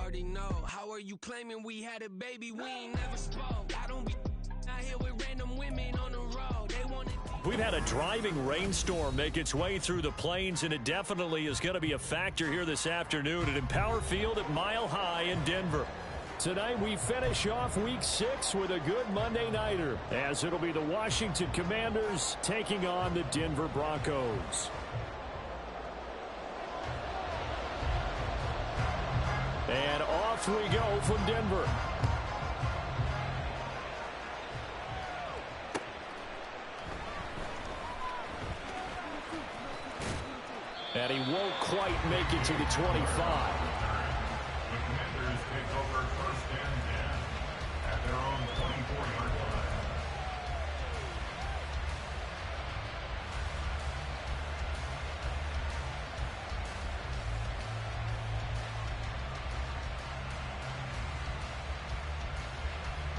already know. How are you claiming we had a baby? We ain't never spoke. I don't be out here with random women on the road. They want it. We've had a driving rainstorm make its way through the plains, and it definitely is going to be a factor here this afternoon at Empower Field at Mile High in Denver. Tonight we finish off Week 6 with a good Monday nighter, as it'll be the Washington Commanders taking on the Denver Broncos. And off we go from Denver. And he won't quite make it to the 25.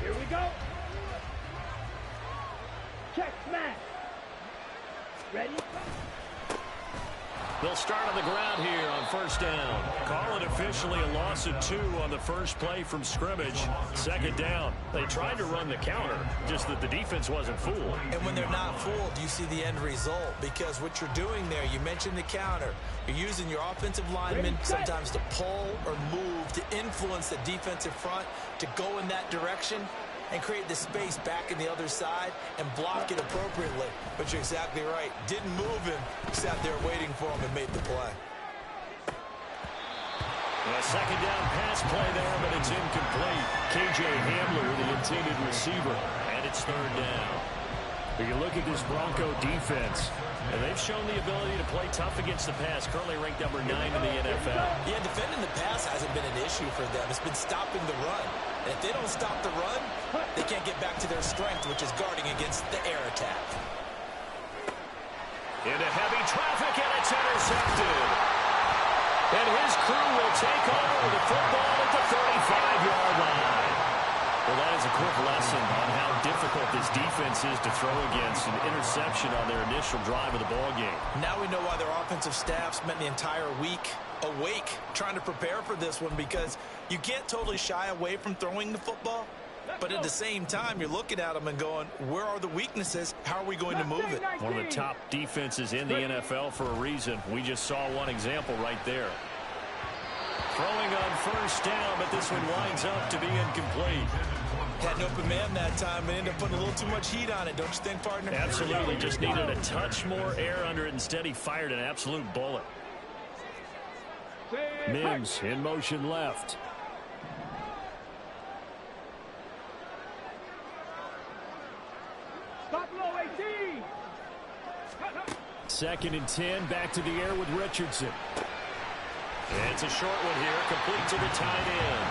Here we go. Check smash. Ready? They'll start on the ground here on first down. Call it officially a loss of 2 on the first play from scrimmage. Second down. They tried to run the counter, just that the defense wasn't fooled. And when they're not fooled, you see the end result. Because what you're doing there, you mentioned the counter. You're using your offensive linemen sometimes to pull or move, to influence the defensive front, to go in that direction and create the space back in the other side and block it appropriately. But you're exactly right. Didn't move him, sat there waiting for him and made the play. A second down pass play there, but it's incomplete. K.J. Hamler, the intended receiver, and it's third down. You look at this Bronco defense, and they've shown the ability to play tough against the pass, currently ranked number 9 in the NFL. Yeah, defending the pass hasn't been an issue for them. It's been stopping the run. And if they don't stop the run, they can't get back to their strength, which is guarding against the air attack. Into heavy traffic, and it's intercepted. And his crew will take over the football at the 35-yard line. Well, that is a quick lesson on how difficult this defense is to throw against. An interception on their initial drive of the ballgame. Now we know why their offensive staff spent the entire week awake trying to prepare for this one, because you can't totally shy away from throwing the football. But at the same time, you're looking at them and going, where are the weaknesses? How are we going to move it? One of the top defenses in the NFL for a reason. We just saw one example right there. Throwing on first down, but this one winds up to be incomplete. Had an open man that time and ended up putting a little too much heat on it, don't you think, partner? Absolutely. Just needed a touch more air under it. Instead, he fired an absolute bullet. Mims in motion left. Stop low, 18. Second and 10, back to the air with Richardson. It's a short one here, complete to the tight end.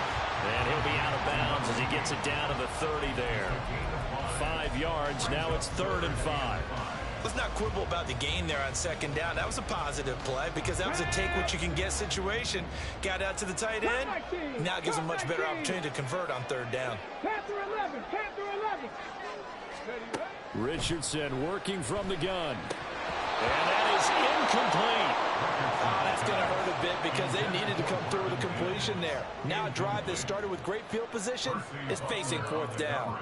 And he'll be out of bounds as he gets it down to the 30 there. 5 yards, now it's 3rd and 5. Let's not quibble about the gain there on second down. That was a positive play because that was a take-what-you-can-get situation. Got out to the tight end. Now gives him a much better opportunity to convert on 3rd down. Panther 11, Panther 11. Richardson working from the gun. And that is incomplete. Oh, that's going to hurt a bit because they needed to come through with a completion there. Now a drive that started with great field position is facing 4th down.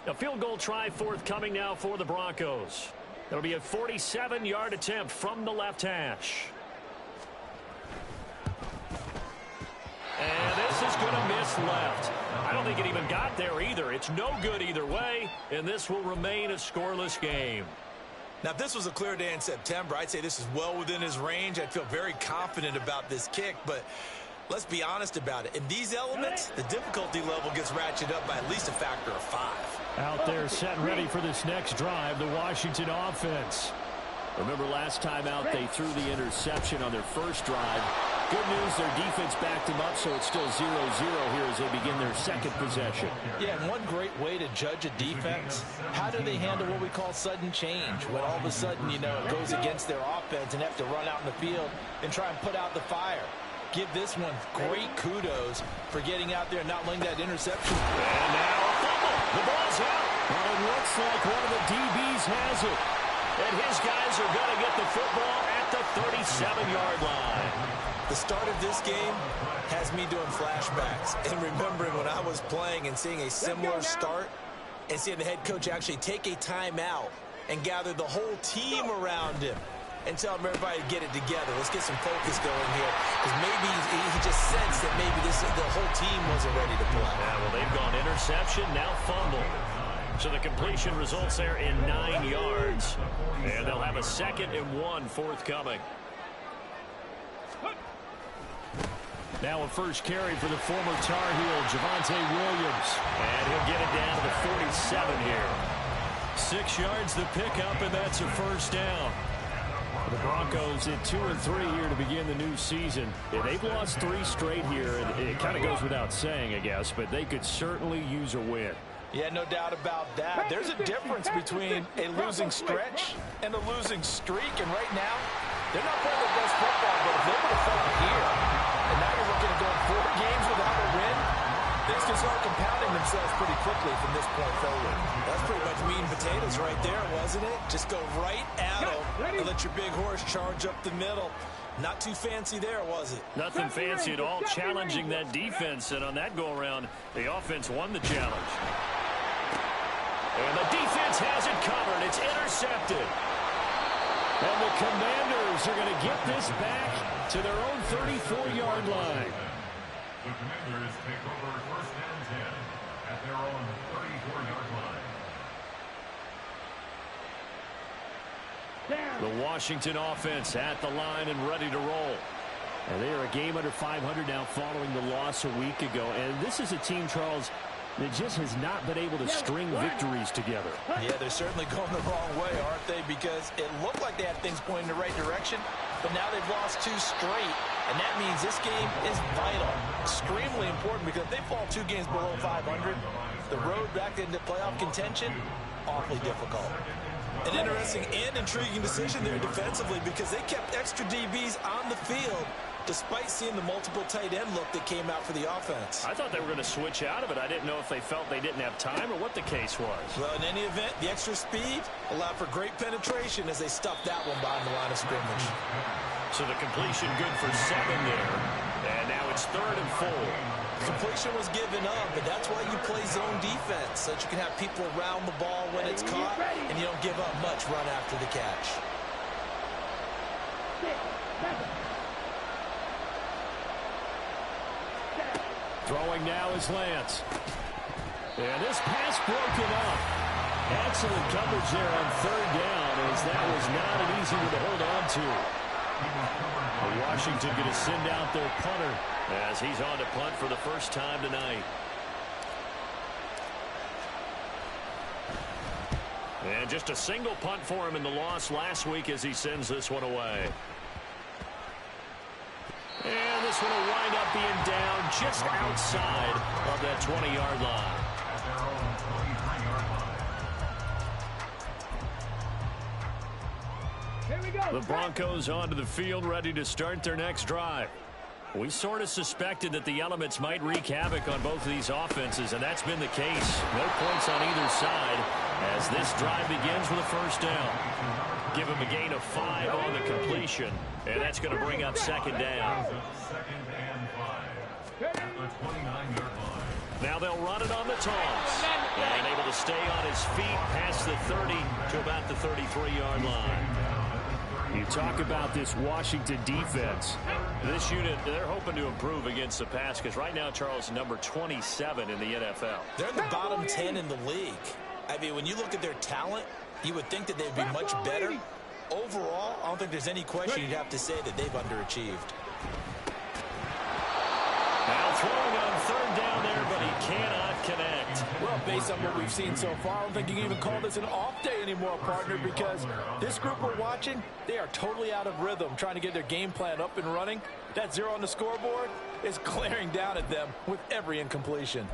A field goal try forthcoming now for the Broncos. It'll be a 47-yard attempt from the left hash. And this is going to miss left. I don't think it even got there either. It's no good either way, and this will remain a scoreless game. Now, if this was a clear day in September, I'd say this is well within his range. I'd feel very confident about this kick, but let's be honest about it. In these elements, the difficulty level gets ratcheted up by at least a factor of 5. Out there set and ready for this next drive, the Washington offense. Remember last time out, they threw the interception on their first drive. Good news, their defense backed them up, so it's still 0-0 here as they begin their second possession. Yeah, and one great way to judge a defense, how do they handle what we call sudden change? When all of a sudden, you know, it goes against their offense and have to run out in the field and try and put out the fire. Give this one great kudos for getting out there and not letting that interception. And now a fumble. The ball's out. Well, it looks like one of the DBs has it. And his guys are going to get the football 47-yard line. The start of this game has me doing flashbacks and remembering when I was playing and seeing a similar start and seeing the head coach actually take a timeout and gather the whole team around him and tell everybody to get it together. Let's get some focus going here, because maybe he just sensed that maybe the whole team wasn't ready to play. Yeah, well, they've gone interception, now fumble. So the completion results there in 9 yards, and they'll have a 2nd and 1 forthcoming. Now a first carry for the former Tar Heel, Javonte Williams, and he'll get it down to the 47 here. 6 yards the pickup, and that's a first down. The Broncos at 2-3 here to begin the new season. Yeah, they've lost 3 straight here, and it kind of goes without saying, I guess, but they could certainly use a win. Yeah, no doubt about that. There's a difference between a losing stretch and a losing streak, and right now, they're not playing their best football, but if they would have fought here, and now you're looking at going 4 games without a win, things can start compounding themselves pretty quickly from this point forward. That's pretty much meat and potatoes right there, wasn't it? Just go right at them and let your big horse charge up the middle. Not too fancy there, was it? Nothing fancy at all, challenging that defense, and on that go-around, the offense won the challenge. And the defense has it covered. It's intercepted. And the Commanders are going to get this back to their own 34-yard line. The Commanders take over 1st and 10 at their own 34-yard line. The Washington offense at the line and ready to roll. And they are a game under 500 now following the loss a week ago. And this is a team, Charles, that just has not been able to string victories together. Yeah, they're certainly going the wrong way, aren't they? Because it looked like they had things pointing in the right direction, but now they've lost 2 straight. And that means this game is vital, extremely important, because if they fall 2 games below 500, the road back into playoff contention, awfully difficult. An interesting and intriguing decision there defensively, because they kept extra DBs on the field despite seeing the multiple tight end look that came out for the offense. I thought they were going to switch out of it. I didn't know if they felt they didn't have time or what the case was. Well, in any event, the extra speed allowed for great penetration as they stuffed that one behind the line of scrimmage. So the completion good for 7 there. And now it's 3rd and 4. Completion was given up, but that's why you play zone defense, so that you can have people around the ball when it's caught, and you don't give up much run after the catch. Throwing now is Lance. And this pass broken up. Excellent coverage there on 3rd down, as that was not an easy one to hold on to. Washington going to send out their punter as he's on to punt for the first time tonight. And just a single punt for him in the loss last week as he sends this one away. And this one will wind up being down just outside of that 20-yard line. Here we go. The Broncos onto the field, ready to start their next drive. We sort of suspected that the elements might wreak havoc on both of these offenses, and that's been the case. No points on either side as this drive begins with a first down. Give him a gain of 5 on the completion, and that's going to bring up 2nd down. 2nd and 5 at the 29-yard line. Now they'll run it on the toss. And able to stay on his feet past the 30 to about the 33-yard line. You talk about this Washington defense. This unit, they're hoping to improve against the pass because right now, Charles, number 27 in the NFL. They're in the bottom 10 in the league. I mean, when you look at their talent, you would think that they'd be much better. Overall, I don't think there's any question you'd have to say that they've underachieved. Now throwing on 3rd down there, but he cannot connect. Well, based on what we've seen so far, I don't think you can even call this an off day anymore, partner, because this group we're watching, they are totally out of rhythm, trying to get their game plan up and running. That 0 on the scoreboard is glaring down at them with every incompletion.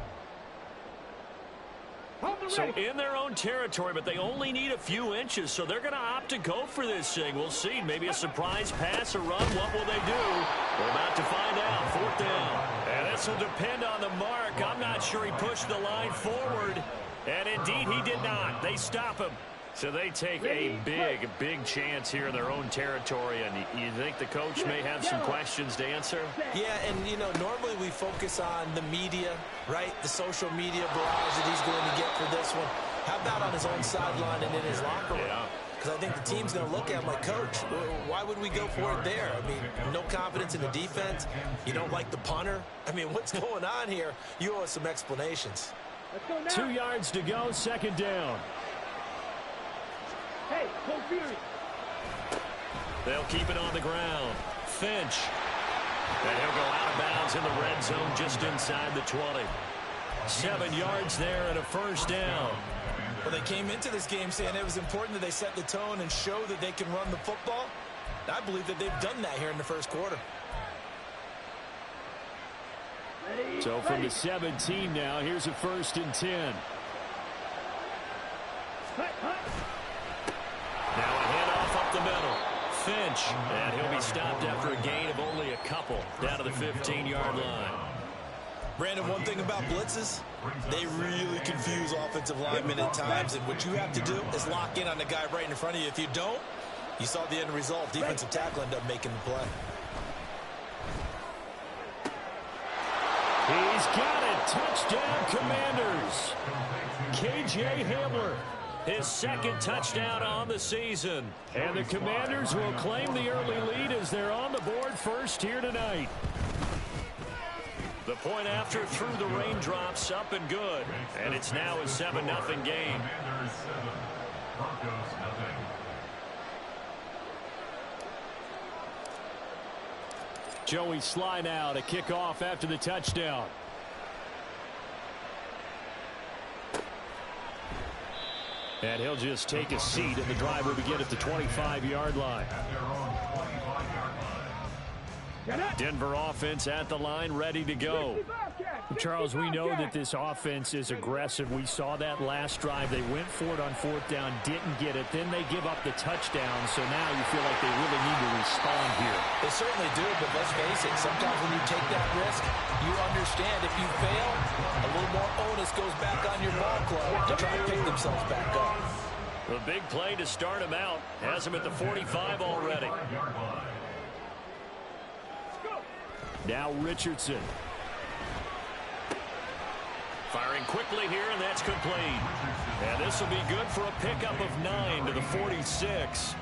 So in their own territory, but they only need a few inches, so they're going to opt to go for this thing. We'll see. Maybe a surprise pass or run. What will they do? We're about to find out. 4th down. And this will depend on the mark. I'm not sure he pushed the line forward. And indeed, he did not. They stop him. So they take a big chance here in their own territory, and you think the coach may have some questions to answer? Yeah, and, you know, normally we focus on the media, right? The social media barrage that he's going to get for this one. How about on his own sideline and in his locker room? Because I think the team's going to look at him like, Coach, why would we go for it there? I mean, no confidence in the defense. You don't like the punter. I mean, what's going on here? You owe us some explanations. 2 yards to go, second down. Hey, Coach Fury. They'll keep it on the ground. Finch. And he'll go out of bounds in the red zone just inside the 20. 7 yards there and a first down. Well, they came into this game saying it was important that they set the tone and show that they can run the football. I believe that they've done that here in the first quarter. So from the 17 now, here's a 1st and 10. Now a handoff up the middle. Finch. And he'll be stopped after a gain of only a couple down to the 15-yard line. Brandon, one thing about blitzes, they really confuse offensive linemen at times, and what you have to do is lock in on the guy right in front of you. If you don't, you saw the end result. Defensive tackle ended up making the play. He's got it. Touchdown, Commanders. K.J. Hamler, his 2nd touchdown on the season. And the Commanders will claim the early lead as they're on the board first here tonight. The point after through the raindrops, up and good. And it's now a 7-0 game. Joey Sly now to kick off after the touchdown. And he'll just take a seat, and the drive will begin at the 25-yard line. Denver offense at the line, ready to go. Charles, we know that this offense is aggressive. We saw that last drive. They went for it on 4th down, didn't get it. Then they give up the touchdown, so now you feel like they really need to respond here. They certainly do, but let's face it, sometimes when you take that risk, you understand if you fail, a little more onus goes back on your ball club to try to pick themselves back up. The big play to start him out has him at the 45 already. Now Richardson. Firing quickly here, and that's complete. And this will be good for a pickup of 9 to the 46.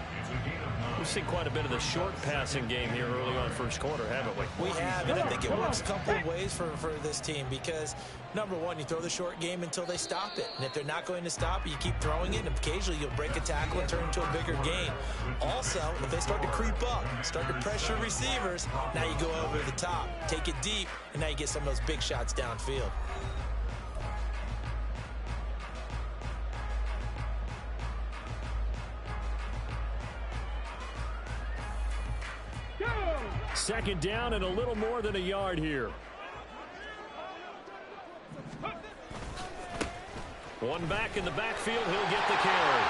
We've seen quite a bit of the short passing game here early on first quarter, haven't we? We have, and I think it works a couple of ways for this team because, number one, you throw the short game until they stop it. And if they're not going to stop it, you keep throwing it, and occasionally you'll break a tackle and turn into a bigger gain. Also, if they start to creep up, start to pressure receivers, now you go over the top, take it deep, and now you get some of those big shots downfield. Second down and a little more than a yard here. One back in the backfield, he'll get the carry.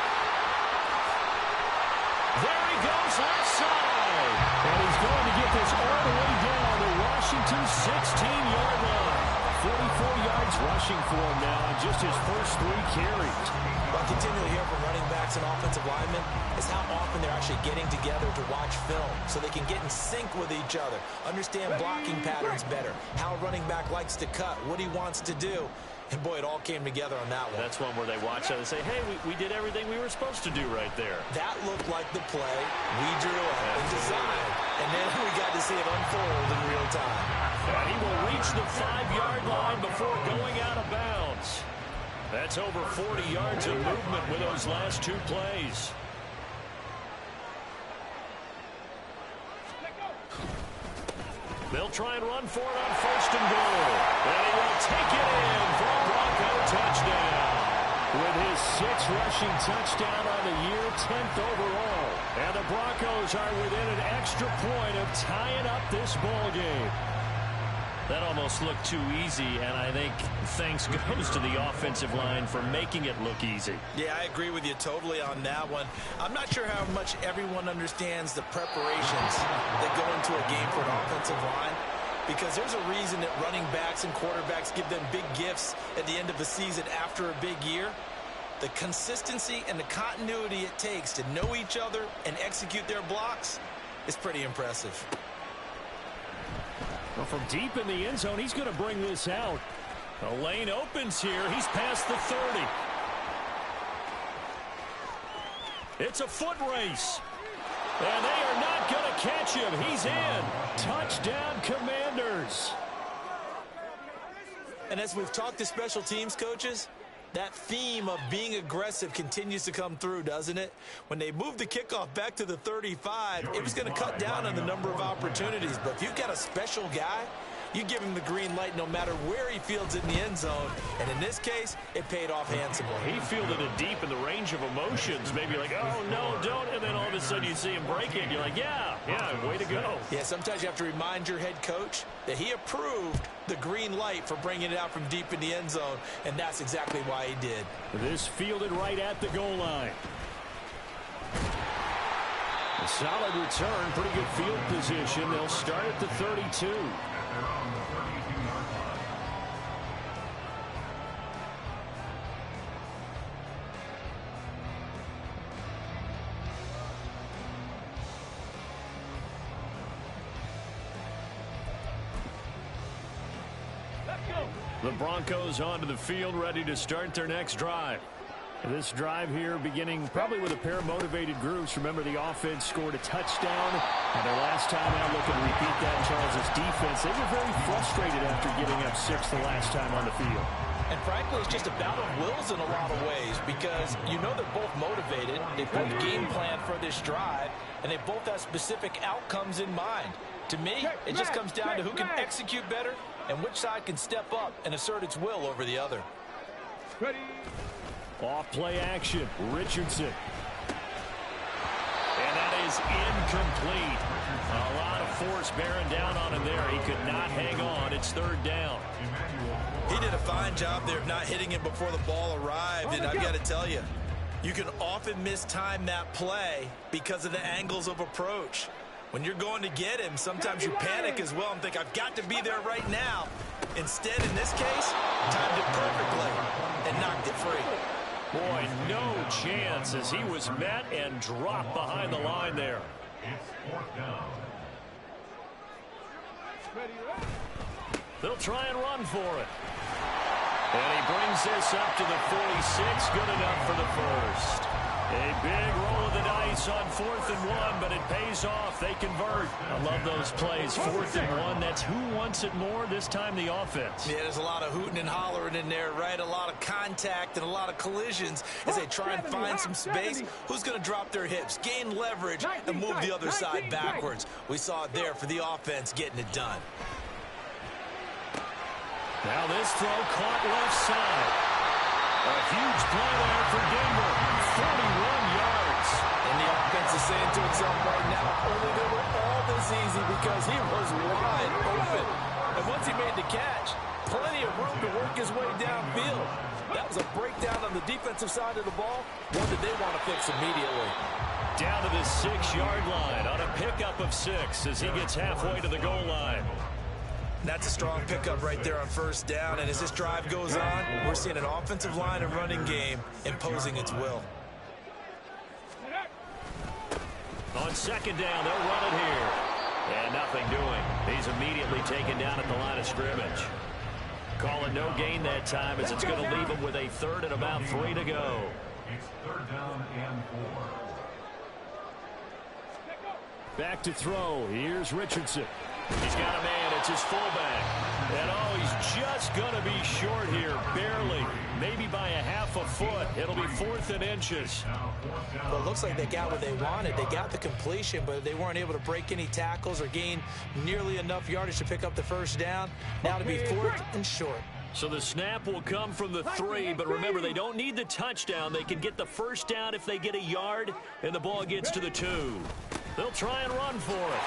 There he goes, left side. And he's going to get this all the way down to Washington's 16-yard line. 44 yards rushing for him now on just his first 3 carries. What I continually hear from running backs and offensive linemen is how often they're actually getting together to watch film so they can get in sync with each other, understand blocking patterns better, how a running back likes to cut, what he wants to do. And, boy, it all came together on that one. That's one where they watch that and say, hey, we did everything we were supposed to do right there. That looked like the play we drew up and designed. And then we got to see it unfold in real time. And he will reach the 5-yard line before going out of bounds. That's over 40 yards of movement with those last 2 plays. They'll try and run for it on 1st and goal. And he will take it in for a Bronco touchdown. With his 6th rushing touchdown on the year, 10th overall. And the Broncos are within an extra point of tying up this ball game. That almost looked too easy, and I think thanks goes to the offensive line for making it look easy. Yeah, I agree with you totally on that one. I'm not sure how much everyone understands the preparations that go into a game for an offensive line, because there's a reason that running backs and quarterbacks give them big gifts at the end of the season after a big year. The consistency and the continuity it takes to know each other and execute their blocks is pretty impressive. Well, from deep in the end zone, he's going to bring this out. The lane opens here. He's past the 30. It's a foot race. And they are not going to catch him. He's in. Touchdown, Commanders. And as we've talked to special teams coaches, that theme of being aggressive continues to come through, doesn't it? When they moved the kickoff back to the 35, it was going to cut down on the number of opportunities. But if you've got a special guy, you give him the green light no matter where he fields in the end zone. And in this case, it paid off handsomely. He fielded it deep in the range of emotions. Maybe like, oh, no, don't. And then all of a sudden you see him break it. You're like, yeah, way to go. Yeah, sometimes you have to remind your head coach that he approved the green light for bringing it out from deep in the end zone. And that's exactly why he did. This fielded right at the goal line. A solid return, pretty good field position. They'll start at the 32. They're on the 32-yard line. The Broncos onto the field, ready to start their next drive. This drive here beginning probably with a pair of motivated groups. Remember, the offense scored a touchdown, and their last time out looking to repeat that in Charles' defense. They were very frustrated after giving up 6 the last time on the field. And frankly, it's just a battle of wills in a lot of ways because you know they're both motivated. They both game plan for this drive, and they both have specific outcomes in mind. To me, it just comes down to who can execute better and which side can step up and assert its will over the other. Ready. Off play action, Richardson. And that is incomplete. A lot of force bearing down on him there. He could not hang on. It's third down. He did a fine job there of not hitting it before the ball arrived. And I've got to tell you, you can often mistime that play because of the angles of approach. When you're going to get him, sometimes you panic as well and think, I've got to be there right now. Instead, in this case, timed it perfectly and knocked it free. Boy, no chance as he was met and dropped behind the line there. It's fourth down. They'll try and run for it. And he brings this up to the 46. Good enough for the first. A big roll of the dice on 4th and 1, but it pays off. They convert. I love those plays. 4th and 1. That's who wants it more, this time the offense. Yeah, there's a lot of hooting and hollering in there, right? A lot of contact and a lot of collisions as they try and find some space. Who's going to drop their hips, gain leverage, and move the other side backwards? We saw it there for the offense getting it done. Now this throw caught left side. A huge play there for Denver. 41 yards. And the offense is saying to itself right now, only they were all this easy because he was wide open. And once he made the catch, plenty of room to work his way downfield. That was a breakdown on the defensive side of the ball, one that they want to fix immediately. Down to the 6-yard line on a pickup of 6 as he gets halfway to the goal line. That's a strong pickup right there on first down. And as this drive goes on, we're seeing an offensive line and running game imposing its will. On second down, they'll run it here. And nothing doing. He's immediately taken down at the line of scrimmage. Calling no gain that time as it's going to leave him with a 3rd and about 3 to go. It's 3rd down and 4. Back to throw. Here's Richardson. He's got a man. It's his fullback. And, oh, he's just going to be short here. Barely. Maybe by a half a foot. It'll be 4th and inches. Well, it looks like they got what they wanted. They got the completion, but they weren't able to break any tackles or gain nearly enough yardage to pick up the first down. Now to be 4th and short. So the snap will come from the 3, but remember, they don't need the touchdown. They can get the first down if they get a yard, and the ball gets to the 2. They'll try and run for it.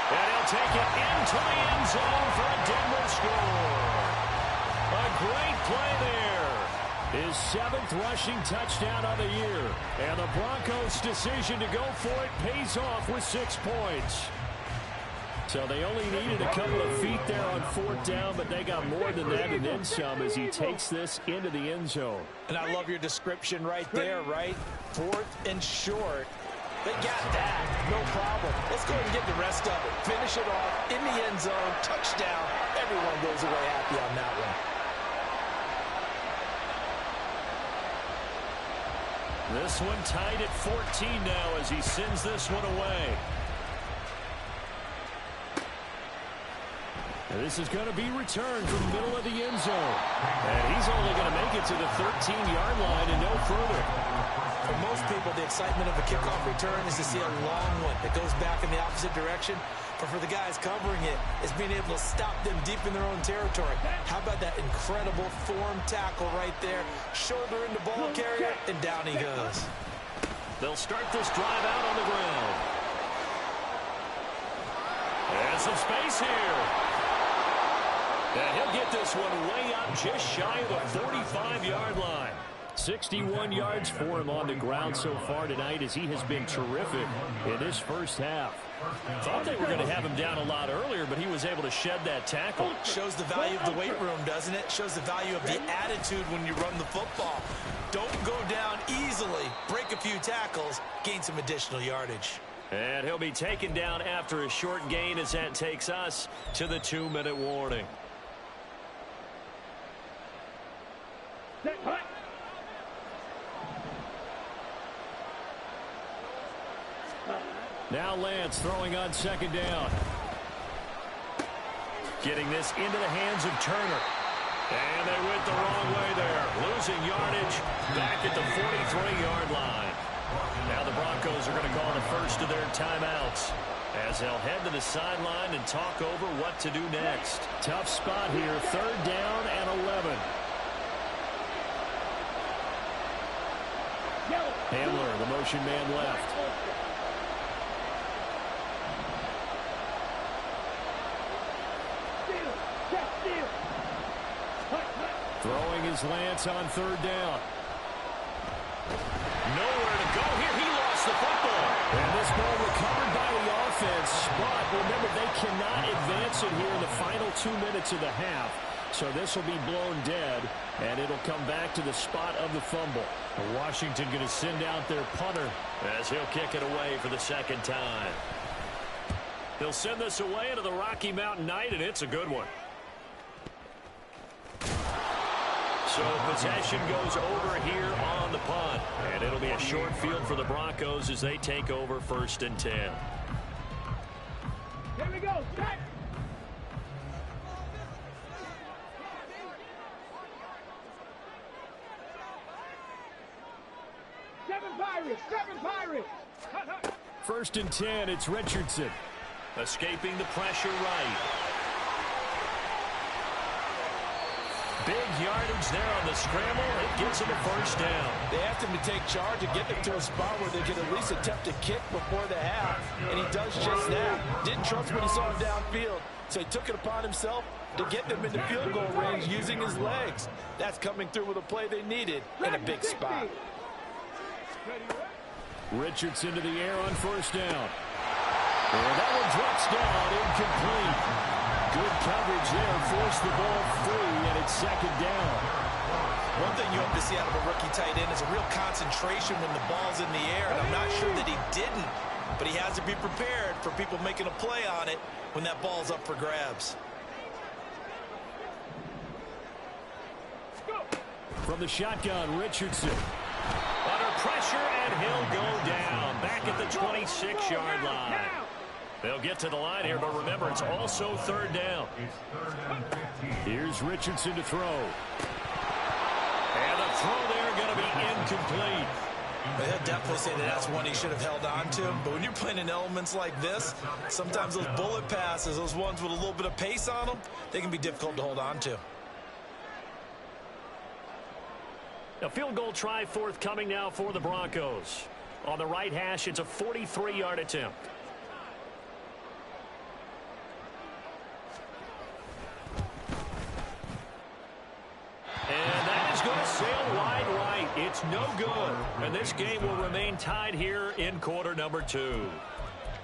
And he'll take it into the end zone for a Denver score. A great play there. His 7th rushing touchdown of the year. And the Broncos' decision to go for it pays off with 6 points. So they only needed a couple of feet there on 4th down, but they got more than that and then some as he takes this into the end zone. And I love your description right there, right? 4th and short. They got that. No problem. Let's go ahead and get the rest of it. Finish it off in the end zone. Touchdown. Everyone goes away happy on that one. This one tied at 14 now as he sends this one away. And this is going to be returned from the middle of the end zone. And he's only going to make it to the 13-yard line and no further. For most people, the excitement of a kickoff return is to see a long one that goes back in the opposite direction. But for the guys covering it, it's being able to stop them deep in their own territory. How about that incredible form tackle right there? Shoulder into ball carrier, and down he goes. They'll start this drive out on the ground. And some space here. And he'll get this one way up just shy of the 45-yard line. 61 yards for him on the ground so far tonight as he has been terrific in this first half. Thought they were going to have him down a lot earlier, but he was able to shed that tackle. Shows the value of the weight room, doesn't it? Shows the value of the attitude when you run the football. Don't go down easily. Break a few tackles. Gain some additional yardage. And he'll be taken down after a short gain as that takes us to the 2-minute warning. Now Lance throwing on 2nd down. Getting this into the hands of Turner. And they went the wrong way there. Losing yardage back at the 43-yard line. Now the Broncos are going to call the first of their timeouts as they'll head to the sideline and talk over what to do next. Tough spot here. 3rd down and 11. Hamler, the motion man left. Throwing his Lance on 3rd down. Nowhere to go here. He lost the football. And this ball recovered by the offense. But remember, they cannot advance it here in the final 2 minutes of the half. So this will be blown dead, and it'll come back to the spot of the fumble. Washington going to send out their punter as he'll kick it away for the 2nd time. They'll send this away into the Rocky Mountain Night, and it's a good one. So possession goes over here on the punt, and it'll be a short field for the Broncos as they take over 1st and 10. Here we go. Set. Seven Pirates. 1st and 10, it's Richardson. Escaping the pressure right. Big yardage there on the scramble. It gives them a 1st down. They asked him to take charge and get them to a spot where they could at least attempt a kick before the half, and he does just that. Didn't trust what he saw downfield, so he took it upon himself to get them into field goal range using his legs. That's coming through with a play they needed in a big spot. Richardson to the air on 1st down. And that one drops down, incomplete. Good coverage there, forced the ball free, and it's 2nd down. One thing you hope to see out of a rookie tight end is a real concentration when the ball's in the air, and I'm not sure that he didn't, but he has to be prepared for people making a play on it when that ball's up for grabs. From the shotgun, Richardson. Under pressure, and he'll go down. Back at the 26-yard line. They'll get to the line here, but remember, it's also 3rd down. Here's Richardson to throw. And the throw there going to be incomplete. They'll definitely say that that's one he should have held on to. But when you're playing in elements like this, sometimes those bullet passes, those ones with a little bit of pace on them, they can be difficult to hold on to. A field goal try forthcoming now for the Broncos. On the right hash, it's a 43-yard attempt. And that is going to sail wide right. It's no good. And this game will remain tied here in quarter number 2.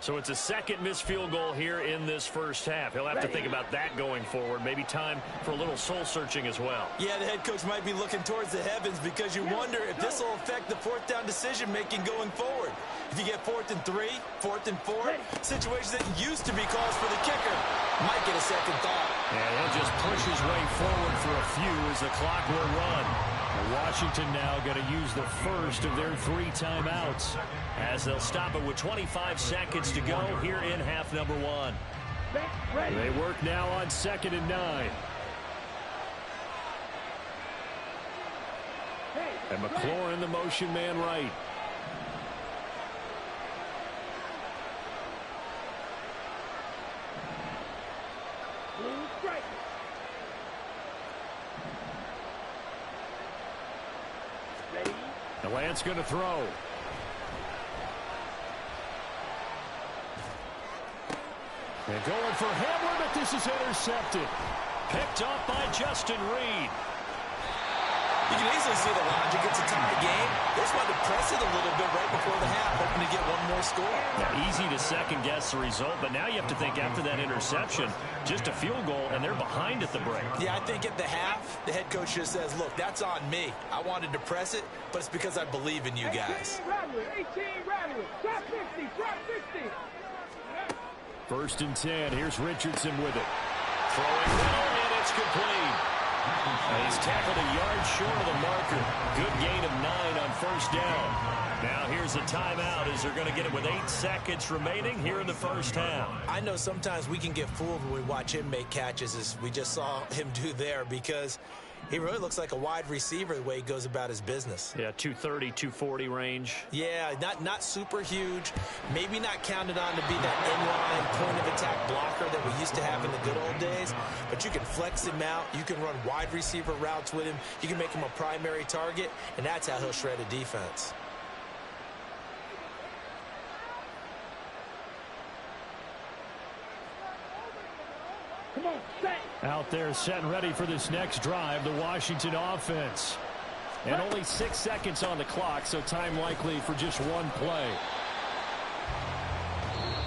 So it's a second missed field goal here in this first half. He'll have to think about that going forward. Maybe time for a little soul-searching as well. Yeah, the head coach might be looking towards the heavens because you wonder if this will affect the fourth down decision-making going forward. If you get 4th and 3, 4th and 4, situations that used to be calls for the kicker might get a second thought. And he'll just push his way forward for a few as the clock will run. Washington now going to use the first of their 3 timeouts as they'll stop it with 25 seconds to go here in half number 1. They work now on 2nd and 9. And McLaurin, the motion man right. And Lance going to throw. And going for Hamler, but this is intercepted. Picked up by Justin Reed. You can easily see the logic. It's a tie game. They just wanted to press it a little bit right before the half, hoping to get one more score. Yeah, easy to second-guess the result, but now you have to think after that interception, just a field goal, and they're behind at the break. Yeah, I think at the half, the head coach just says, look, that's on me. I wanted to press it, but it's because I believe in you guys. 18 Rattler, drop 50, drop 50. 1st and 10. Here's Richardson with it. Throwing middle, and it's complete. And he's tackled a yard short of the marker. Good gain of 9 on 1st down. Now here's a timeout as they're going to get it with 8 seconds remaining here in the first half. I know sometimes we can get fooled when we watch him make catches, as we just saw him do there, because he really looks like a wide receiver the way he goes about his business. Yeah, 230, 240 range. Yeah, not super huge. Maybe not counted on to be that inline point-of-attack blocker that we used to have in the good old days. But you can flex him out. You can run wide receiver routes with him. You can make him a primary target, and that's how he'll shred a defense. Come on, set. Out there set and ready for this next drive, the Washington offense. And only 6 seconds on the clock, so time likely for just one play.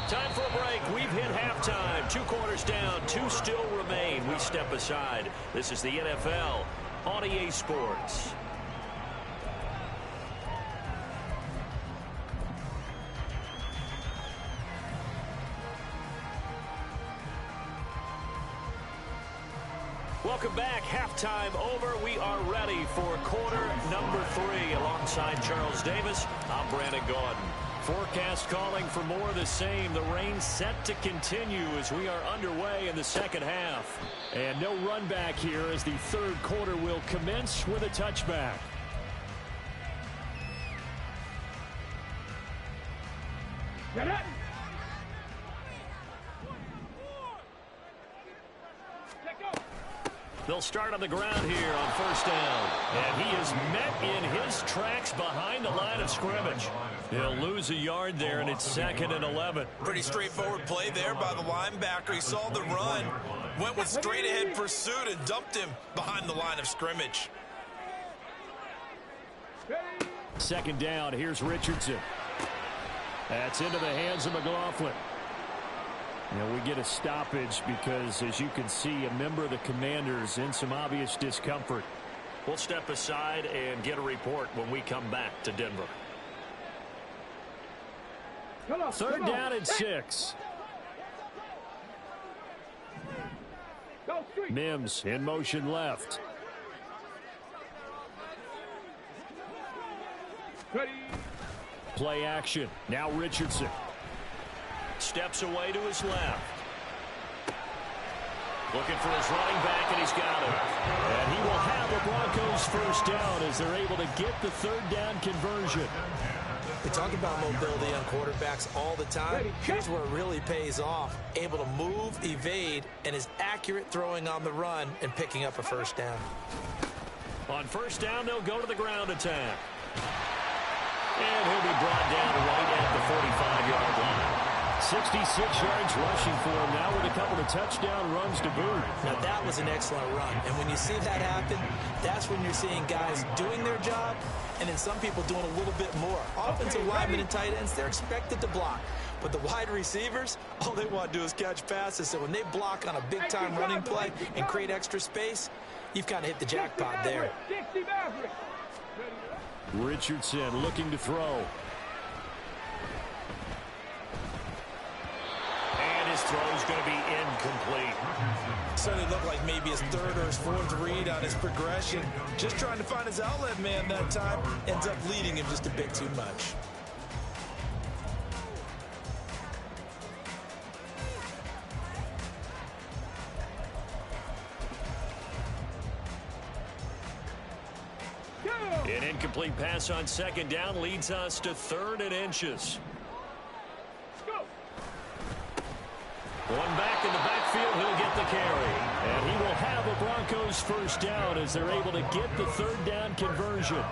Time for a break. We've hit halftime. 2 quarters down, 2 still remain. We step aside. This is the NFL on EA Sports. Welcome back. Halftime over. We are ready for quarter number 3. Alongside Charles Davis, I'm Brandon Gaudin. Forecast calling for more of the same. The rain set to continue as we are underway in the second half. And no run back here as the 3rd quarter will commence with a touchback. Get it. They'll start on the ground here on 1st down. And he is met in his tracks behind the line of scrimmage. He'll lose a yard there, and it's 2nd and 11. Pretty straightforward play there by the linebacker. He saw the run, went with straight-ahead pursuit, and dumped him behind the line of scrimmage. 2nd down. Here's Richardson. That's into the hands of McLaughlin. We get a stoppage because, as you can see, a member of the Commanders in some obvious discomfort. We'll step aside and get a report when we come back to Denver. 3rd down and 6. Mims in motion left. Play action. Now Richardson. Steps away to his left. Looking for his running back, and he's got it. And he will have the Broncos 1st down as they're able to get the 3rd down conversion. We talk about mobility on quarterbacks all the time. Here's where it really pays off. Able to move, evade, and is accurate throwing on the run and picking up a 1st down. On 1st down, they'll go to the ground attack. And he'll be brought down right at the 45-yard line. 66 yards rushing for him now with a couple of touchdown runs to boot. Now that was an excellent run. And when you see that happen, that's when you're seeing guys doing their job and then some people doing a little bit more. Offensive linemen and tight ends, they're expected to block. But the wide receivers, all they want to do is catch passes. So when they block on a big-time running play and create extra space, you've kind of hit the jackpot there. Richardson looking to throw. And his throw is going to be incomplete. Certainly looked like maybe his third or his fourth read on his progression. Just trying to find his outlet man that time. Ends up leading him just a bit too much. An incomplete pass on second down leads us to 3rd and inches. One back in the backfield, he'll get the carry. And he will have a Broncos first down as they're able to get the 3rd down conversion.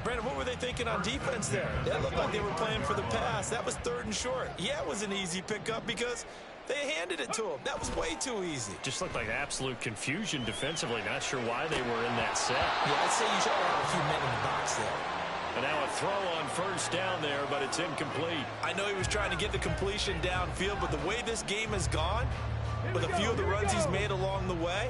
Brandon, what were they thinking on defense there? That looked like they were playing for the pass. That was 3rd and short. Yeah, it was an easy pickup because they handed it to him. That was way too easy. Just looked like absolute confusion defensively. Not sure why they were in that set. Yeah, I'd say you should have a few men in the box there. And now a throw on first down there, but it's incomplete. I know he was trying to get the completion downfield, but the way this game has gone, with a few of the runs he's made along the way,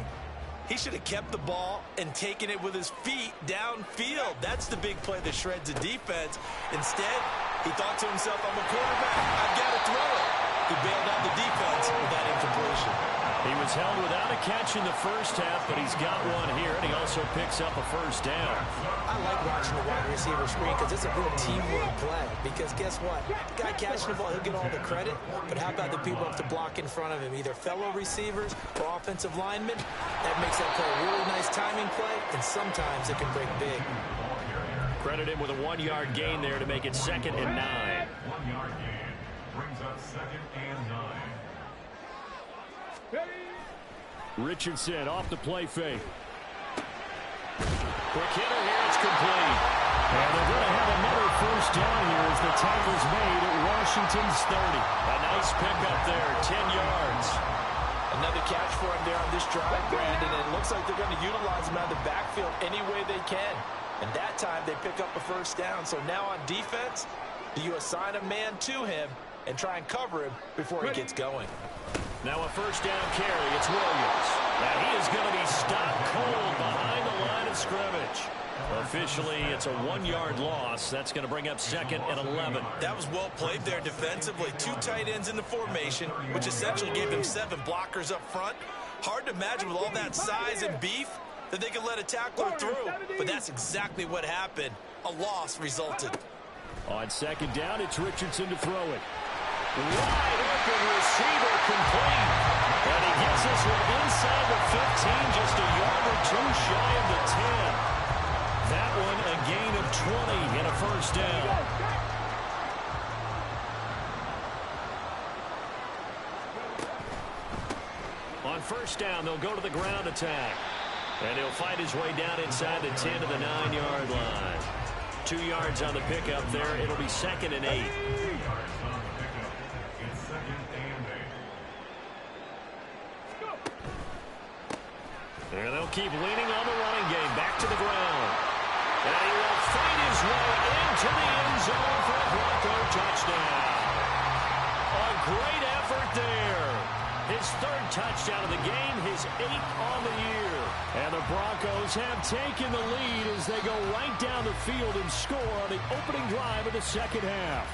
he should have kept the ball and taken it with his feet downfield. That's the big play that shreds the defense. Instead, he thought to himself, I'm a quarterback, I've got to throw it. He bailed out the defense with that incompletion. He was held without a catch in the first half, but he's got one here, and he also picks up a first down. I like watching the wide receiver screen because it's a real teamwork play. Because guess what? The guy catching the ball, he'll get all the credit, but how about the people up to block in front of him, either fellow receivers or offensive linemen? That makes that play a really nice timing play, and sometimes it can break big. Credit him with a 1-yard gain there to make it 2nd and 9. 1-yard gain brings up 2nd and 9. Richardson off the play fake. Quick hitter here, it's complete. And they're going to have another first down here as the tackle's made at Washington's 30. A nice pickup there, 10 yards. Another catch for him there on this drive, Brandon. And it looks like they're going to utilize him out of the backfield any way they can. And that time they pick up a first down. So now on defense, do you assign a man to him and try and cover him before he gets going? Now a first down carry. It's Williams. Now he is going to be stopped cold behind the line of scrimmage. Officially, it's a 1-yard loss. That's going to bring up 2nd and 11. That was well played there defensively. 2 tight ends in the formation, which essentially gave them 7 blockers up front. Hard to imagine with all that size and beef that they could let a tackler through. But that's exactly what happened. A loss resulted. On 2nd down, it's Richardson to throw it. Wide open receiver complete. And he gets this one inside the 15, just a yard or 2 shy of the 10. That one a gain of 20 and a first down. On first down, they'll go to the ground attack. And he'll fight his way down inside the 10 to the 9-yard line. 2 yards on the pickup there. It'll be 2nd and 8. And they'll keep leaning on the running game. Back to the ground. And he will fight his way into the end zone for a Bronco touchdown. A great effort there. His 3rd touchdown of the game, his 8th on the year. And the Broncos have taken the lead as they go right down the field and score on the opening drive of the 2nd half.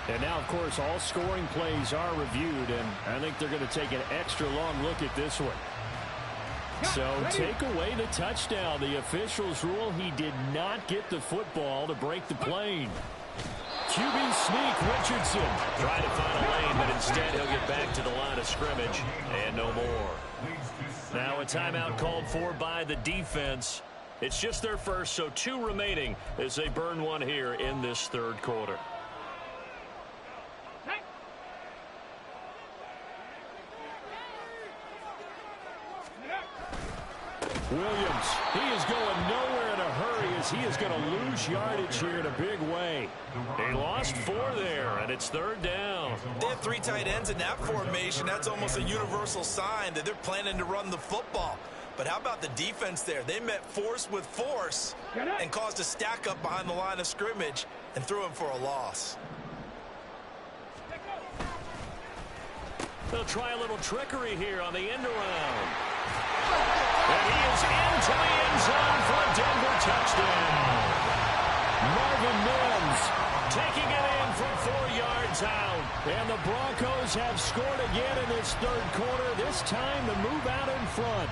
And now, of course, all scoring plays are reviewed, and I think they're going to take an extra long look at this one. So take away the touchdown. The officials rule he did not get the football to break the plane. QB sneak, Richardson. Trying to find a lane, but instead he'll get back to the line of scrimmage and no more. Now a timeout called for by the defense. It's just their first, so 2 remaining as they burn one here in this 3rd quarter. Williams, he is going nowhere in a hurry as he is going to lose yardage here in a big way. They lost 4 there, and it's 3rd down. They have 3 tight ends in that formation. That's almost a universal sign that they're planning to run the football. But how about the defense there? They met force with force and caused a stack up behind the line of scrimmage and threw him for a loss. They'll try a little trickery here on the end around. And he is into the end zone for a Denver touchdown. Marvin Mims taking it in from 4 yards out. And the Broncos have scored again in this third quarter, this time to move out in front.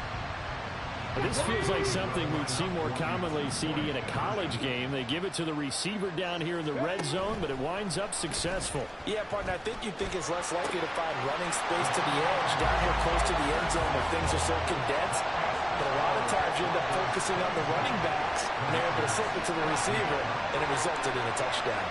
This feels like something we'd see more commonly, CD, in a college game. They give it to the receiver down here in the red zone, but it winds up successful. Yeah, partner, I think you think it's less likely to find running space to the edge down here close to the end zone where things are so condensed. But a lot of times you end up focusing on the running backs, and they're able to slip it to the receiver, and it resulted in a touchdown.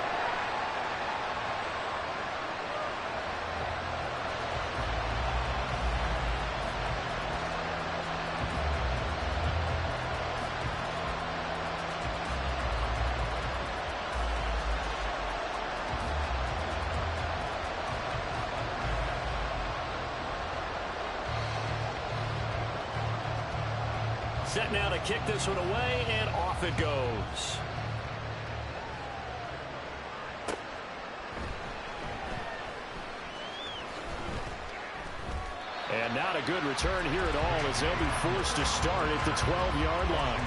Set now to kick this one away, and off it goes. And not a good return here at all as they'll be forced to start at the 12-yard line.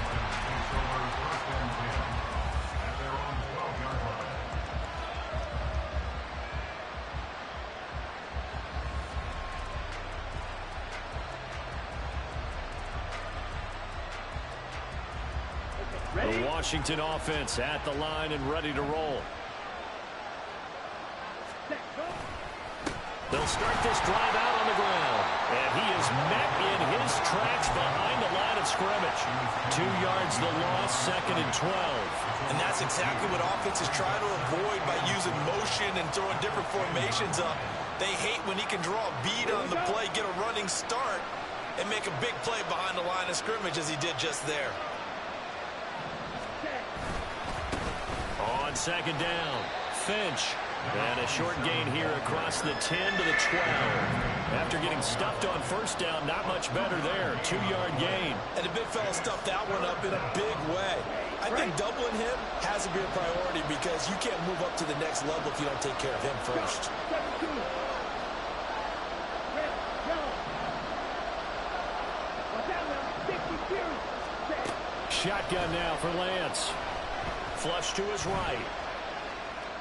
The Washington offense at the line and ready to roll. They'll start this drive out on the ground. And he is met in his tracks behind the line of scrimmage. 2 yards the loss, 2nd and 12. And that's exactly what offenses try to avoid by using motion and throwing different formations up. They hate when he can draw a bead on the play, get a running start, and make a big play behind the line of scrimmage as he did just there. On 2nd down, Finch. And a short gain here across the 10 to the 12. After getting stuffed on 1st down, not much better there. 2-yard gain. And the big fella stuffed that one up in a big way. I think doubling him has to be a priority because you can't move up to the next level if you don't take care of him first. Shotgun now for Lance. Flush to his right.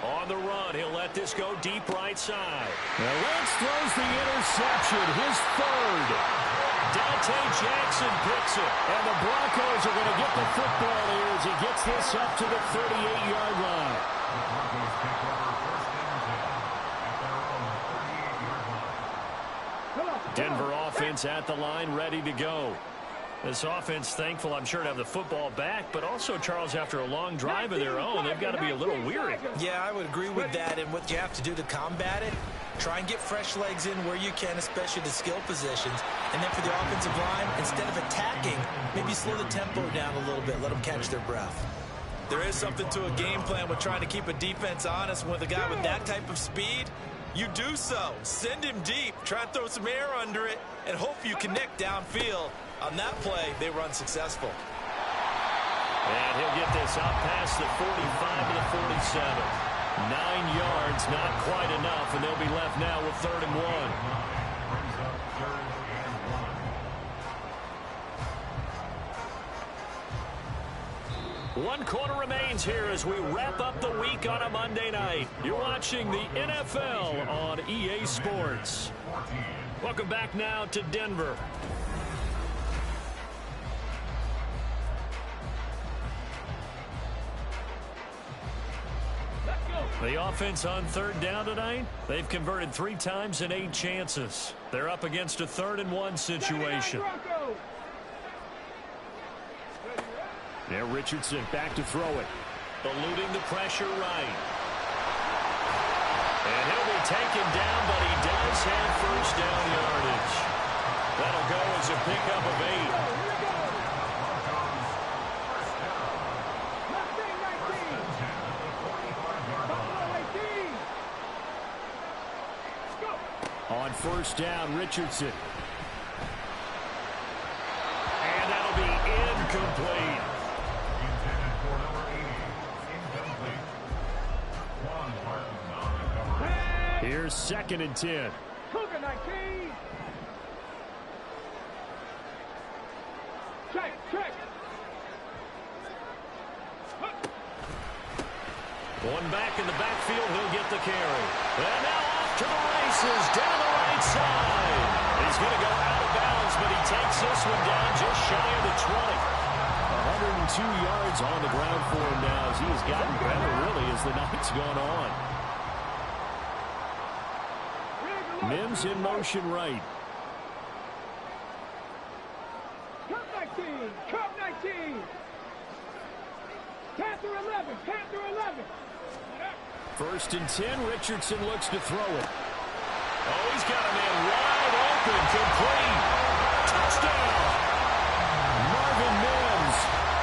On the run, he'll let this go deep right side. Now Lance throws the interception, his 3rd. Dante Jackson picks it. And the Broncos are going to get the football here as he gets this up to the 38-yard line. The Broncos take over 1st and 10 at their own 38-yard line. Denver offense at the line, ready to go. This offense thankful, I'm sure, to have the football back, but also, Charles, after a long drive of their own, they've got to be a little weary. Yeah, I would agree with that, and what you have to do to combat it, try and get fresh legs in where you can, especially the skill positions. And then for the offensive line, instead of attacking, maybe slow the tempo down a little bit, let them catch their breath. There is something to a game plan with trying to keep a defense honest. With a guy with that type of speed, you do so. Send him deep, try and throw some air under it, and hope you connect downfield. On that play, they were unsuccessful. And he'll get this out past the 45 to the 47. 9 yards, not quite enough, and they'll be left now with 3rd and 1. Brings up 3rd and 1. 1 quarter remains here as we wrap up the week on a Monday night. You're watching the NFL on EA Sports. Welcome back now to Denver. The offense on 3rd down tonight, they've converted 3 times in 8 chances. They're up against a 3rd and 1 situation. Now Richardson back to throw it. Eluding the pressure right. And he'll be taken down, but he does have 1st down yardage. That'll go as a pickup of 8. On 1st down, Richardson. And that'll be incomplete. Intended for number 80. Incomplete. One Martin on the cover. Here's 2nd and 10. Cougar 19. Check. Going back in the backfield, he'll get the carry. And now off to the races, down the right side. He's going to go out of bounds, but he takes this one down just shy of the 20. 102 yards on the ground for him now as he has gotten better, really, as the night's gone on. Mims in motion right. Cup 19. Panther 11. 1st and 10, Richardson looks to throw it. Oh, he's got a man wide open, complete. Touchdown! Marvin Mims.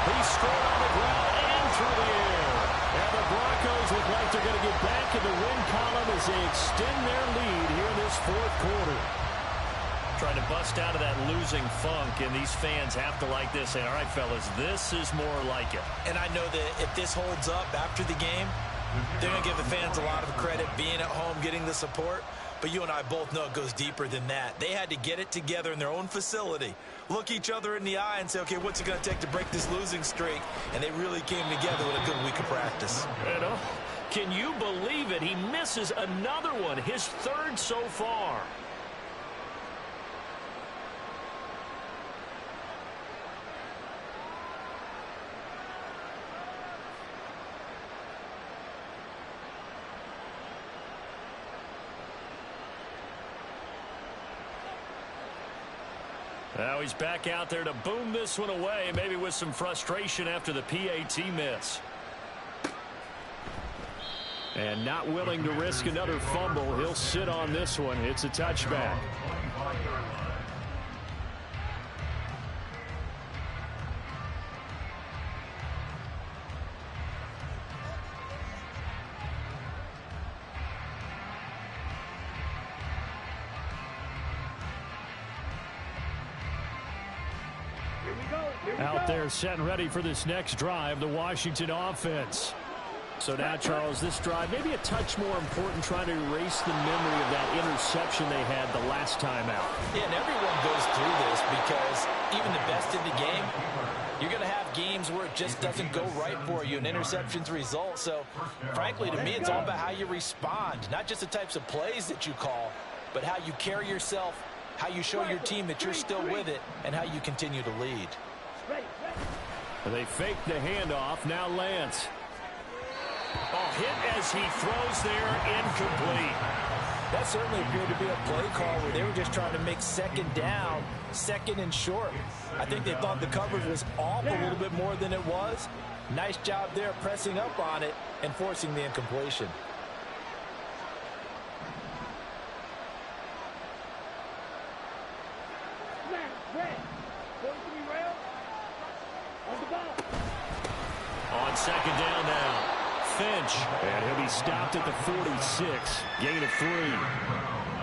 He scored on the ground and through the air. And the Broncos look like they're going to get back in the win column as they extend their lead here in this 4th quarter. Trying to bust out of that losing funk, and these fans have to like this. Say, all right, fellas, this is more like it. And I know that if this holds up after the game, they're going to give the fans a lot of credit being at home, getting the support. But you and I both know it goes deeper than that. They had to get it together in their own facility, look each other in the eye and say, okay, what's it going to take to break this losing streak? And they really came together with a good week of practice. And, can you believe it? He misses another one, his 3rd so far. Now he's back out there to boom this one away, maybe with some frustration after the PAT miss. And not willing to risk another fumble. He'll sit on this one. It's a touchback. Out there set and ready for this next drive, the Washington offense. So now, Charles, this drive maybe a touch more important, trying to erase the memory of that interception they had the last time out. Yeah, and everyone goes through this because even the best in the game, you're going to have games where it just doesn't go right for you, and interceptions result. So, frankly, to me, it's all about how you respond, not just the types of plays that you call, but how you carry yourself, how you show your team that you're still with it, and how you continue to lead. They fake the handoff. Now Lance. Oh, hit as he throws there, incomplete. That certainly appeared to be a play call where they were just trying to make 2nd down, 2nd and short. I think they thought the coverage was off a little bit more than it was. Nice job there pressing up on it and forcing the incompletion. On 2nd down now. Finch, and he'll be stopped at the 46. Gain of 3.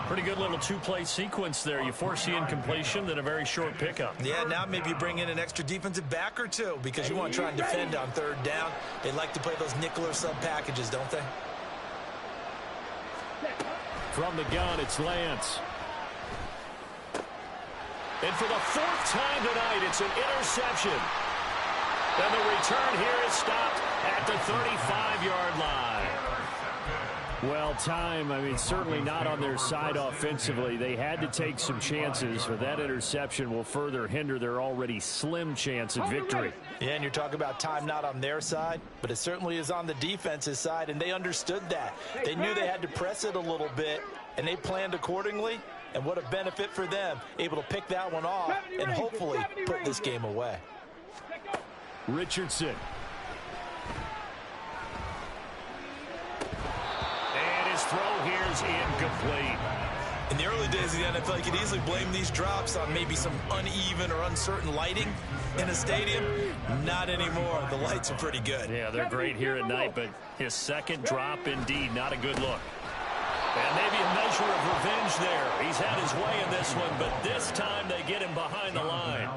Pretty good little 2-play sequence there. You force the incompletion, then a very short pickup. Yeah, now maybe you bring in an extra defensive back or two because you want to try and defend on 3rd down. They like to play those nickel or sub packages, don't they? From the gun, it's Lance. And for the 4th time tonight, it's an interception. And the return here is stopped at the 35-yard line. Well, time, I mean, certainly not on their side offensively. They had to take some chances, but that interception will further hinder their already slim chance at victory. Yeah, and you're talking about time not on their side, but it certainly is on the defense's side, and they understood that. They knew they had to press it a little bit, and they planned accordingly. And what a benefit for them, able to pick that one off and hopefully put this game away. Richardson. And his throw here is incomplete. In the early days of the NFL, you could easily blame these drops on maybe some uneven or uncertain lighting in a stadium. Not anymore. The lights are pretty good. Yeah, they're great here at night, but his 2nd drop, indeed, not a good look. And maybe a measure of revenge there. He he's had his way in this one, but this time they get him behind the line.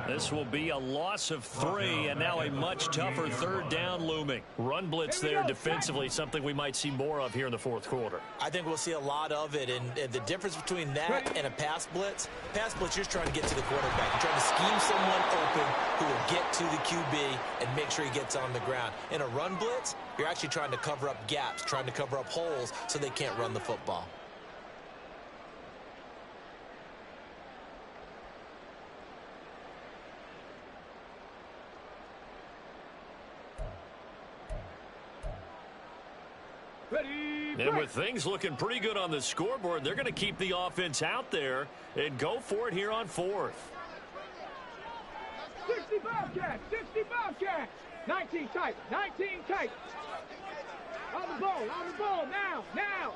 This will be a loss of 3, and now a much tougher third down looming. Run blitz there defensively, something we might see more of here in the fourth quarter. I think we'll see a lot of it, and the difference between that and a pass blitz, you're just trying to get to the quarterback. You're trying to scheme someone open who will get to the QB and make sure he gets on the ground. In a run blitz, you're actually trying to cover up gaps, trying to cover up holes so they can't run the football. And with things looking pretty good on the scoreboard, they're going to keep the offense out there and go for it here on 4th. 60 Bobcats, 60 Bobcats. 19 tight, 19 tight. On the ball, now.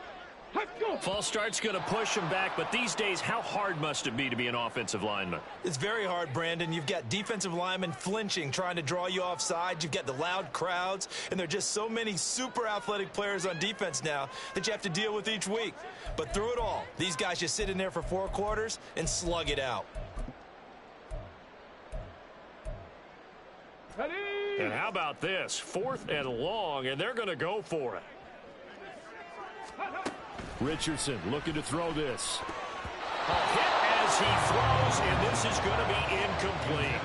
Let's go. False start's going to push him back, but these days, how hard must it be to be an offensive lineman? It's very hard, Brandon. You've got defensive linemen flinching, trying to draw you offside. You've got the loud crowds, and there are just so many super athletic players on defense now that you have to deal with each week. But through it all, these guys just sit in there for 4 quarters and slug it out. Ready. And how about this? 4th and long, and they're going to go for it. Richardson looking to throw this. A hit as he throws, and this is going to be incomplete.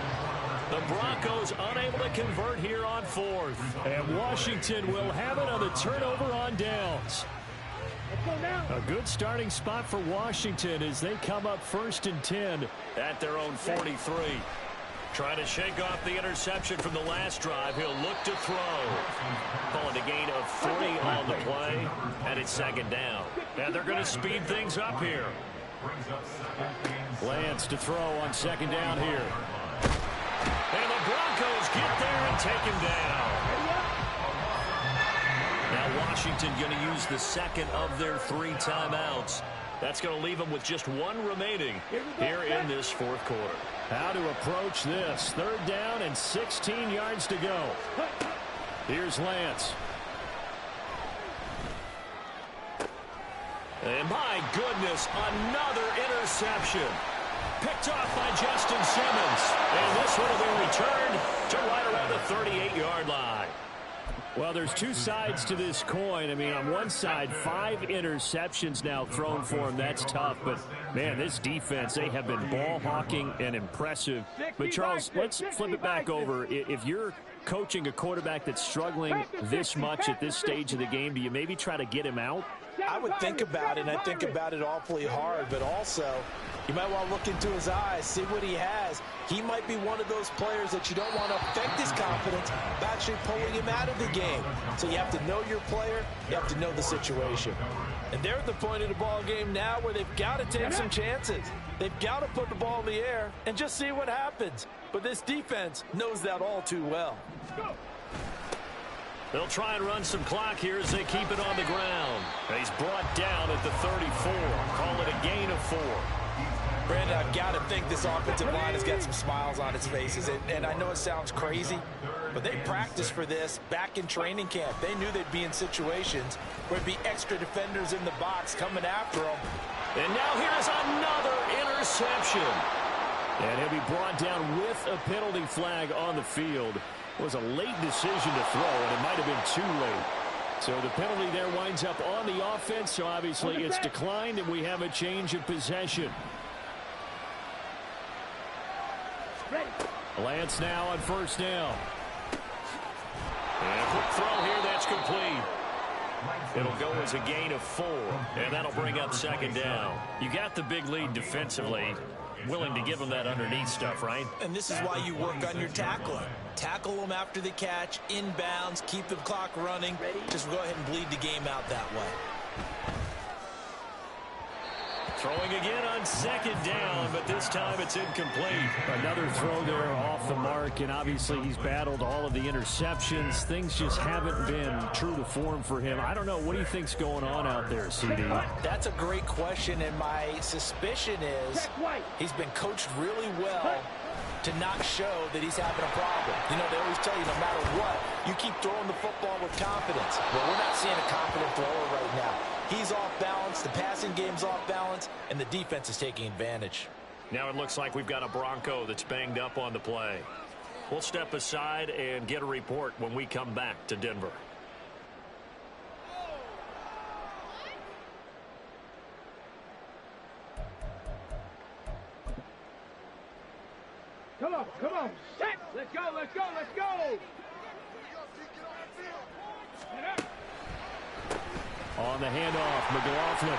The Broncos unable to convert here on 4th. And Washington will have it on the turnover on downs. A good starting spot for Washington as they come up 1st and 10 at their own 43. Trying to shake off the interception from the last drive. He'll look to throw. Calling a gain of 3 on the play, and it's 2nd down. And they're going to speed things up here. Lance to throw on 2nd down here. And the Broncos get there and take him down. Now Washington going to use the second of their 3 timeouts. That's going to leave them with just 1 remaining here in this 4th quarter. How to approach this. 3rd down and 16 yards to go. Here's Lance. And my goodness, another interception. Picked off by Justin Simmons. And this one will be returned to right around the 38-yard line. Well, there's 2 sides to this coin. I mean, on one side, 5 interceptions now thrown for him. That's tough. But, man, this defense, they have been ball hawking and impressive. But, Charles, let's flip it back over. If you're coaching a quarterback that's struggling this much at this stage of the game, do you maybe try to get him out? I would think about it, and I think about it awfully hard, but also you might want to look into his eyes, see what he has. He might be one of those players that you don't want to affect his confidence by actually pulling him out of the game. So you have to know your player, you have to know the situation. And they're at the point of the ball game now where they've got to take some chances. They've got to put the ball in the air and just see what happens. But this defense knows that all too well. They'll try and run some clock here as they keep it on the ground. He's brought down at the 34. Call it a gain of 4. Brandon, I've got to think this offensive line has got some smiles on its faces. And I know it sounds crazy, but they practiced for this back in training camp. They knew they'd be in situations where there'd be extra defenders in the box coming after them. And now here's another interception. And he'll be brought down with a penalty flag on the field. It was a late decision to throw, and it might have been too late. So the penalty there winds up on the offense, so obviously it's declined, and we have a change of possession. Lance now on 1st down. And a quick throw here, that's complete. It'll go as a gain of 4, and that'll bring up 2nd down. You got the big lead defensively. Willing to give them that underneath stuff, right? And this is why you work on your tackling. Tackle them after the catch, inbounds, keep the clock running. Just go ahead and bleed the game out that way. Throwing again on 2nd down, but this time it's incomplete. Another throw there off the mark, and obviously he's battled all of the interceptions. Things just haven't been true to form for him. I don't know. What do you think's going on out there, CD? That's a great question, and my suspicion is he's been coached really well to not show that he's having a problem. You know, they always tell you no matter what, you keep throwing the football with confidence. Well, we're not seeing a confident thrower right now. He's off balance, the passing game's off balance, and the defense is taking advantage. Now it looks like we've got a Bronco that's banged up on the play. We'll step aside and get a report when we come back to Denver. Come on, set! Let's go! On the handoff, McLaughlin.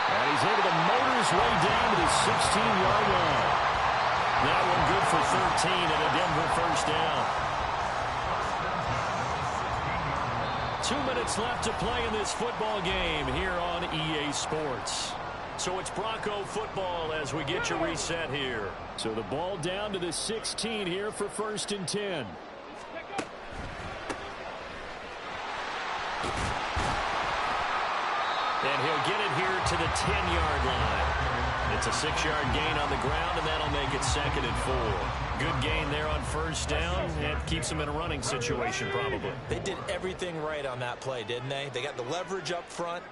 And he's able to motor his way down to the 16-yard line. That one good for 13 and a Denver first down. 2 minutes left to play in this football game here on EA Sports. So it's Bronco football as we get you reset here. So the ball down to the 16 here for 1st and 10. And he'll get it here to the 10-yard line. It's a 6-yard gain on the ground, and that'll make it 2nd and 4. Good gain there on 1st down. It keeps them in a running situation, probably. They did everything right on that play, didn't they? They got the leverage up front,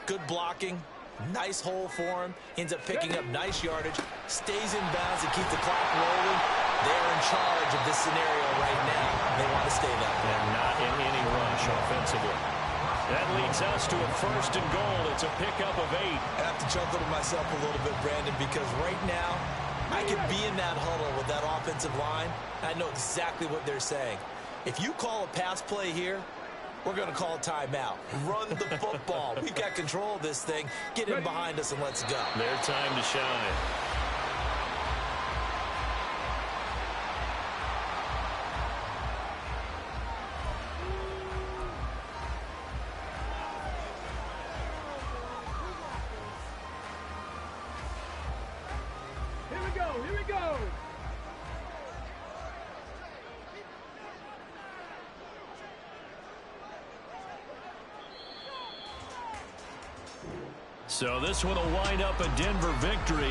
good blocking, nice hole for him. Ends up picking up nice yardage, stays in bounds to keep the clock rolling. They're in charge of this scenario right now. They want to stay that way. And not in any rush offensively. That leads us to a 1st and goal. It's a pickup of 8. I have to chuckle to myself a little bit, Brandon, because right now I could be in that huddle with that offensive line. I know exactly what they're saying. If you call a pass play here, we're going to call a timeout. Run the football. We've got control of this thing. Get in behind us and let's go. Their time to shine. Here we go! So this one will wind up a Denver victory.